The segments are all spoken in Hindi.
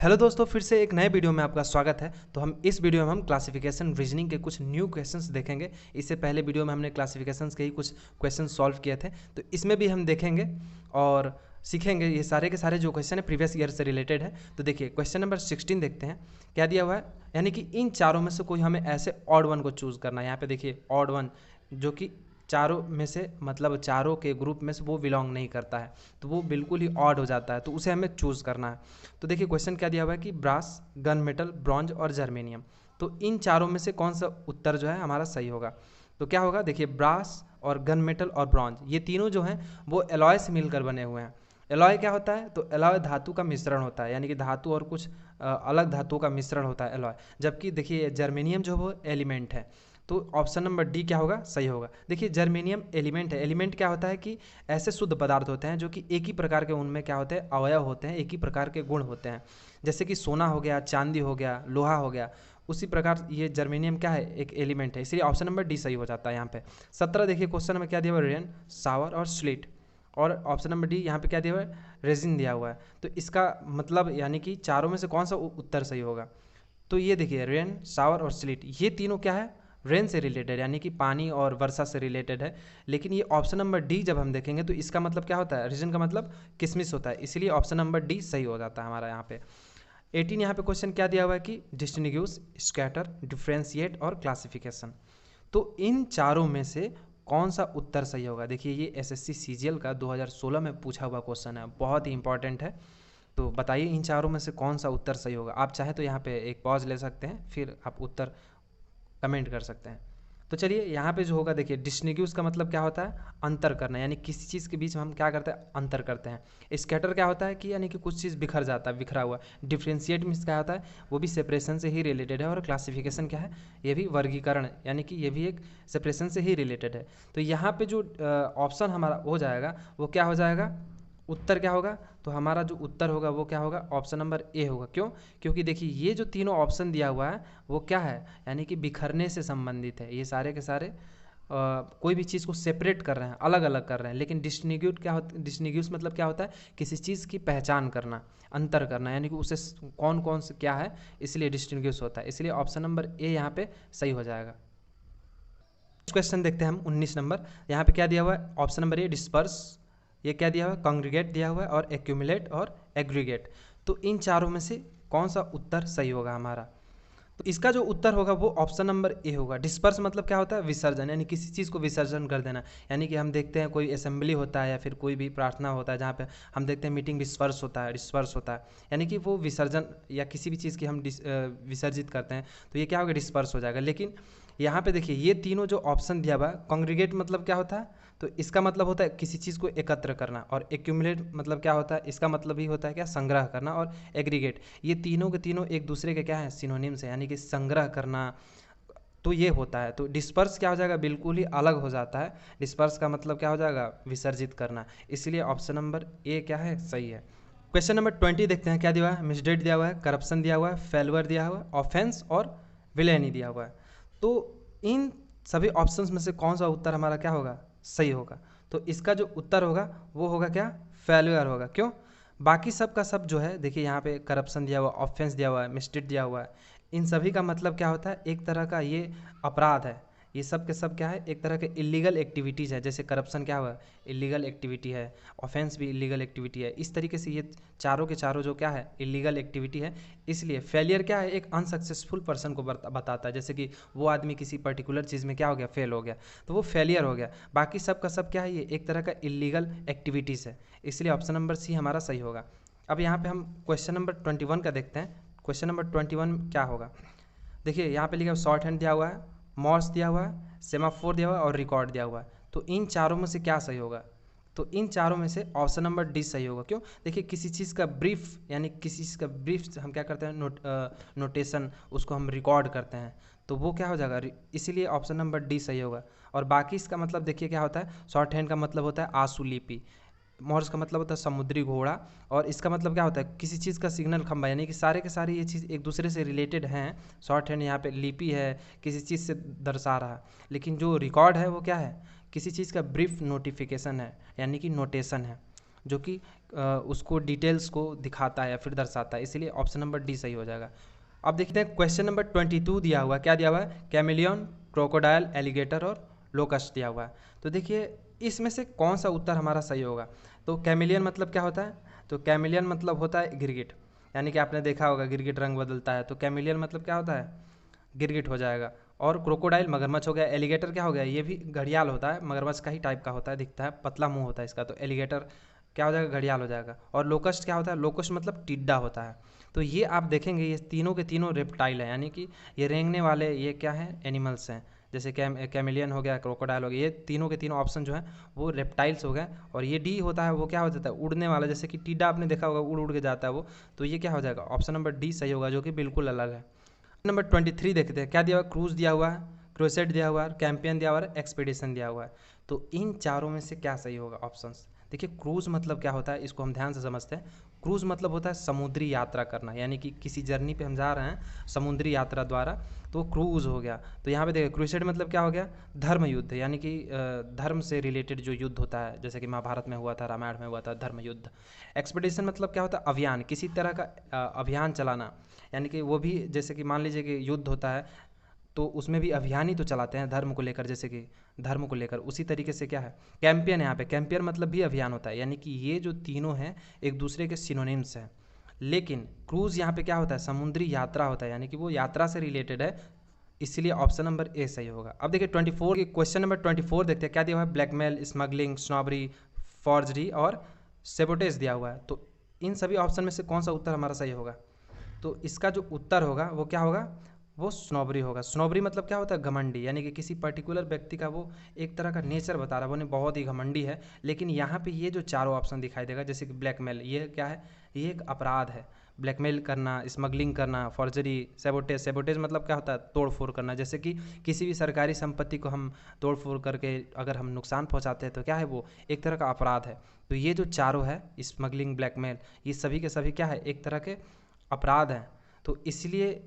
हेलो दोस्तों, फिर से एक नए वीडियो में आपका स्वागत है। तो हम इस वीडियो में हम क्लासिफिकेशन रीजनिंग के कुछ न्यू क्वेश्चंस देखेंगे। इससे पहले वीडियो में हमने क्लासिफिकेशंस के ही कुछ क्वेश्चन सॉल्व किए थे, तो इसमें भी हम देखेंगे और सीखेंगे। ये सारे के सारे जो क्वेश्चन है प्रीवियस ईयर से रिलेटेड है। तो देखिए क्वेश्चन नंबर 16 देखते हैं क्या दिया हुआ है। यानी कि इन चारों में से कोई हमें ऐसे ऑड वन को चूज़ करना है। यहाँ पे देखिए ऑड वन जो कि चारों में से मतलब चारों के ग्रुप में से वो बिलोंग नहीं करता है, तो वो बिल्कुल ही ऑड हो जाता है, तो उसे हमें चूज़ करना है। तो देखिए क्वेश्चन क्या दिया हुआ है कि ब्रास, गन मेटल, ब्रॉन्ज और जर्मेनियम, तो इन चारों में से कौन सा उत्तर जो है हमारा सही होगा। तो क्या होगा, देखिए ब्रास और गन मेटल और ब्रॉन्ज ये तीनों जो हैं वो एलॉय से मिलकर बने हुए हैं। एलॉय क्या होता है, तो एलॉय धातु का मिश्रण होता है, यानी कि धातु और कुछ अलग धातुओं का मिश्रण होता है एलॉय। जबकि देखिए जर्मेनियम जो वो एलिमेंट है, तो ऑप्शन नंबर डी क्या होगा, सही होगा। देखिए जर्मेनियम एलिमेंट है। एलिमेंट क्या होता है कि ऐसे शुद्ध पदार्थ होते हैं जो कि एक ही प्रकार के उनमें क्या होते हैं, अवयव होते हैं, एक ही प्रकार के गुण होते हैं। जैसे कि सोना हो गया, चांदी हो गया, लोहा हो गया, उसी प्रकार ये जर्मेनियम क्या है, एक एलिमेंट है। इसलिए ऑप्शन नंबर डी सही हो जाता है यहाँ पे। 17 देखिए क्वेश्चन में क्या दिया हुआ है, रेन, सावर और स्लिट, और ऑप्शन नंबर डी यहाँ पे क्या दिया हुआ है, रेजिन दिया हुआ है। तो इसका मतलब यानी कि चारों में से कौन सा उत्तर सही होगा। तो ये देखिए रेन, सावर और स्लिट ये तीनों क्या है, रेन से रिलेटेड यानी कि पानी और वर्षा से रिलेटेड है। लेकिन ये ऑप्शन नंबर डी जब हम देखेंगे तो इसका मतलब क्या होता है, रीजन का मतलब किसमिस होता है, इसलिए ऑप्शन नंबर डी सही हो जाता है हमारा यहाँ पे। 18 यहाँ पे क्वेश्चन क्या दिया हुआ है कि डिस्टिंग्विश, स्कैटर, डिफ्रेंशिएट और क्लासिफिकेशन, तो इन चारों में से कौन सा उत्तर सही होगा। देखिए ये एसएससी सीजीएल का 2016 में पूछा हुआ क्वेश्चन है, बहुत ही इंपॉर्टेंट है। तो बताइए इन चारों में से कौन सा उत्तर सही होगा। आप चाहे तो यहाँ पे एक पॉज ले सकते हैं, फिर आप उत्तर कमेंट कर सकते हैं। तो चलिए यहाँ पे जो होगा, देखिए डिस्टिंग्विश का मतलब क्या होता है, अंतर करना, यानी किसी चीज़ के बीच में हम क्या करते हैं, अंतर करते हैं। स्कैटर क्या होता है कि यानी कि कुछ चीज़ बिखर जाता है, बिखरा हुआ। डिफ्रेंशिएट मीन्स क्या होता है, वो भी सेपरेशन से ही रिलेटेड है। और क्लासिफिकेशन क्या है, ये भी वर्गीकरण, यानी कि ये भी एक सेपरेशन से ही रिलेटेड है। तो यहाँ पे जो ऑप्शन हमारा हो जाएगा वो क्या हो जाएगा, उत्तर क्या होगा, तो हमारा जो उत्तर होगा वो क्या होगा, ऑप्शन नंबर ए होगा। क्यों, क्योंकि देखिए ये जो तीनों ऑप्शन दिया हुआ है वो क्या है, यानी कि बिखरने से संबंधित है। ये सारे के सारे कोई भी चीज़ को सेपरेट कर रहे हैं, अलग अलग कर रहे हैं। लेकिन डिस्टिंग्विश क्या होता है, डिस्टिंग्विश मतलब क्या होता है, किसी चीज़ की पहचान करना, अंतर करना, यानी कि उसे कौन कौन से क्या है, इसलिए डिस्टिंग्विश होता है। इसलिए ऑप्शन नंबर ए यहाँ पे सही हो जाएगा। क्वेश्चन देखते हैं हम 19 नंबर। यहाँ पे क्या दिया हुआ है, ऑप्शन नंबर ए डिस्पर्स, ये क्या दिया हुआ है, कॉन्ग्रीगेट दिया हुआ है, और एक्यूमुलेट और एग्रीगेट। तो इन चारों में से कौन सा उत्तर सही होगा हमारा। तो इसका जो उत्तर होगा वो ऑप्शन नंबर ए होगा। डिस्पर्स मतलब क्या होता है, विसर्जन, यानी किसी चीज़ को विसर्जन कर देना। यानी कि हम देखते हैं कोई असेंबली होता है या फिर कोई भी प्रार्थना होता है जहाँ पे हम देखते हैं मीटिंग डिस्पर्स होता है, डिस्पर्स होता है, यानी कि वो विसर्जन या किसी भी चीज़ की हम विसर्जित करते हैं, तो ये क्या होगा, डिस्पर्स हो जाएगा। लेकिन यहाँ पे देखिए ये तीनों जो ऑप्शन दिया हुआ है, कॉन्ग्रीगेट मतलब क्या होता है, तो इसका मतलब होता है किसी चीज़ को एकत्र करना। और एक्यूमुलेट मतलब क्या होता है, इसका मतलब ही होता है क्या, संग्रह करना। और एग्रीगेट, ये तीनों के तीनों एक दूसरे के क्या है, सिनोनिम्स है, यानी कि संग्रह करना, तो ये होता है। तो डिस्पर्स क्या हो जाएगा, बिल्कुल ही अलग हो जाता है। डिस्पर्स का मतलब क्या हो जाएगा, विसर्जित करना। इसलिए ऑप्शन नंबर ए क्या है, सही है। क्वेश्चन नंबर 20 देखते हैं क्या दिया हुआ है, मिसडेट दिया हुआ है, करप्शन दिया हुआ है, फेलवर दिया हुआ है, ऑफेंस और विलेनी दिया हुआ है। तो इन सभी ऑप्शंस में से कौन सा उत्तर हमारा क्या होगा, सही होगा। तो इसका जो उत्तर होगा वो होगा क्या, फेलुअर होगा। क्यों, बाकी सब का सब जो है, देखिए यहाँ पे करप्शन दिया हुआ, ऑफेंस दिया हुआ है, मिसडेट दिया हुआ है, इन सभी का मतलब क्या होता है, एक तरह का ये अपराध है। ये सब के सब क्या है, एक तरह के इलीगल एक्टिविटीज़ है। जैसे करप्शन क्या हुआ, इलीगल एक्टिविटी है, ऑफेंस भी इलीगल एक्टिविटी है। इस तरीके से ये चारों के चारों जो क्या है, इलीगल एक्टिविटी है। इसलिए फेलियर क्या है, एक अनसक्सेसफुल पर्सन को बताता है। जैसे कि वो आदमी किसी पर्टिकुलर चीज़ में क्या हो गया, फेल हो गया, तो वो फेलियर हो गया। बाकी सब का सब क्या है, ये एक तरह का इलीगल एक्टिविटीज़ है। इसलिए ऑप्शन नंबर सी हमारा सही होगा। अब यहाँ पे हम क्वेश्चन नंबर 21 का देखते हैं। क्वेश्चन नंबर 21 क्या होगा, देखिए यहाँ पे लिखा है शॉर्ट हैंड दिया हुआ है, मॉर्स दिया हुआ है, सेमाफोर दिया हुआ है और रिकॉर्ड दिया हुआ है। तो इन चारों में से क्या सही होगा, तो इन चारों में से ऑप्शन नंबर डी सही होगा। क्यों, देखिए किसी चीज़ का ब्रीफ, यानी किसी चीज़ का ब्रीफ हम क्या करते हैं, नोटेशन, उसको हम रिकॉर्ड करते हैं, तो वो क्या हो जाएगा, इसीलिए ऑप्शन नंबर डी सही होगा। और बाकी इसका मतलब देखिए क्या होता है, शॉर्ट हैंड का मतलब होता है आशुलिपि, मॉर्स का मतलब होता है समुद्री घोड़ा, और इसका मतलब क्या होता है, किसी चीज़ का सिग्नल खंभा, यानी कि सारे के सारे ये चीज़ एक दूसरे से रिलेटेड हैं। शॉर्ट हैंड यहाँ पे लिपि है, किसी चीज़ से दर्शा रहा है। लेकिन जो रिकॉर्ड है वो क्या है, किसी चीज़ का ब्रीफ नोटिफिकेशन है, यानी कि नोटेशन है। जो कि उसको डिटेल्स को दिखाता है या फिर दर्शाता है, इसलिए ऑप्शन नंबर डी सही हो जाएगा। अब देखते हैं क्वेश्चन नंबर 22 दिया हुआ है, क्या दिया हुआ है, कैमिलियन, क्रोकोडाइल, एलिगेटर और लोकस्ट दिया हुआ है। तो देखिए इसमें से कौन सा उत्तर हमारा सही होगा। तो कैमिलियन मतलब क्या होता है, तो कैमिलियन मतलब होता है गिरगिट, यानी कि आपने देखा होगा गिरगिट रंग बदलता है, तो कैमिलियन मतलब क्या होता है, गिरगिट हो जाएगा। और क्रोकोडाइल मगरमच्छ हो गया, एलिगेटर क्या हो गया, ये भी घड़ियाल होता है, मगरमच्छ का ही टाइप का होता है, दिखता है, पतला मुंह होता है इसका, तो एलिगेटर क्या हो जाएगा, घड़ियाल हो जाएगा। और लोकस्ट क्या होता है, लोकस्ट मतलब टिड्डा होता है। तो ये आप देखेंगे ये तीनों के तीनों रेप्टाइल हैं, यानी कि ये रेंगने वाले ये क्या हैं, एनिमल्स हैं। जैसे कैमिलियन हो गया, क्रोकोडाइल हो गया, ये तीनों के तीनों ऑप्शन जो है वो रेप्टाइल्स हो गए। और ये डी होता है वो क्या हो जाता है, उड़ने वाला, जैसे कि टिड्डा आपने देखा होगा उड़ उड़ के जाता है वो, तो ये क्या हो जाएगा, ऑप्शन नंबर डी सही होगा, जो कि बिल्कुल अलग है। नंबर 23 देखते हैं, क्या दिया हुआ, क्रूज दिया हुआ है, क्रूसेड दिया हुआ है, कैंपियन दिया हुआ है, एक्सपीडिशन दिया हुआ है। तो इन चारों में से क्या सही होगा ऑप्शंस। देखिए क्रूज मतलब क्या होता है, इसको हम ध्यान से समझते हैं। क्रूज मतलब होता है समुद्री यात्रा करना, यानी कि किसी जर्नी पे हम जा रहे हैं समुद्री यात्रा द्वारा, तो क्रूज हो गया। तो यहाँ पे देखिए क्रूसेड मतलब क्या हो गया, धर्म युद्ध, यानी कि धर्म से रिलेटेड जो युद्ध होता है, जैसे कि महाभारत में हुआ था, रामायण में हुआ था, धर्म युद्ध। एक्सपीडिशन मतलब क्या होता है, अभियान, किसी तरह का अभियान चलाना, यानी कि वो भी जैसे कि मान लीजिए कि युद्ध होता है तो उसमें भी अभियान ही तो चलाते हैं धर्म को लेकर, जैसे कि धर्म को लेकर, उसी तरीके से क्या है कैंपियन, यहाँ पे कैंपियन मतलब भी अभियान होता है। यानी कि ये जो तीनों हैं एक दूसरे के सिनोनिम्स हैं। लेकिन क्रूज यहाँ पे क्या होता है, समुद्री यात्रा होता है, यानी कि वो यात्रा से रिलेटेड है, इसलिए ऑप्शन नंबर ए सही होगा। अब देखिए 24 के क्वेश्चन नंबर 24 देखते हैं, क्या दिया हुआ है, ब्लैकमेल, स्मगलिंग, स्नॉबरी, फॉर्जरी और सेबोटेज दिया हुआ है। तो इन सभी ऑप्शन में से कौन सा उत्तर हमारा सही होगा। तो इसका जो उत्तर होगा वो क्या होगा, वो स्नोबरी होगा। स्नोबरी मतलब क्या होता है, घमंडी, यानी कि किसी पर्टिकुलर व्यक्ति का वो एक तरह का नेचर बता रहा है, वो बहुत ही घमंडी है। लेकिन यहाँ पे ये जो चारों ऑप्शन दिखाई देगा, जैसे कि ब्लैकमेल, ये क्या है, ये एक अपराध है, ब्लैकमेल करना, स्मगलिंग करना, फॉर्जरी, सेबोटेज, सेबोटेज मतलब क्या होता है, तोड़ फोड़ करना, जैसे कि किसी भी सरकारी संपत्ति को हम तोड़ फोड़ करके अगर हम नुकसान पहुँचाते हैं तो क्या है, वो एक तरह का अपराध है। तो ये जो चारों है, स्मगलिंग, ब्लैकमेल, ये सभी के सभी क्या है, एक तरह के अपराध हैं। तो इसलिए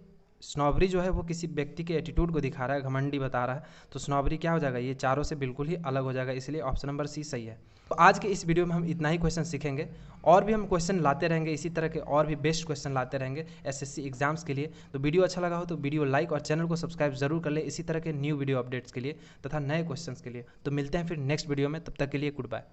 स्नॉबरी जो है वो किसी व्यक्ति के एटीट्यूड को दिखा रहा है, घमंडी बता रहा है, तो स्नॉबरी क्या हो जाएगा, ये चारों से बिल्कुल ही अलग हो जाएगा, इसलिए ऑप्शन नंबर सी सही है। तो आज के इस वीडियो में हम इतना ही क्वेश्चन सीखेंगे, और भी हम क्वेश्चन लाते रहेंगे, इसी तरह के और भी बेस्ट क्वेश्चन लाते रहेंगे एसएससी एग्जाम्स के लिए। तो वीडियो अच्छा लगा हो तो वीडियो लाइक और चैनल को सब्सक्राइब जरूर कर ले, इसी तरह के न्यू वीडियो अपडेट्स के लिए तथा नए क्वेश्चंस के लिए। तो मिलते हैं फिर नेक्स्ट वीडियो में, तब तक के लिए गुड बाय।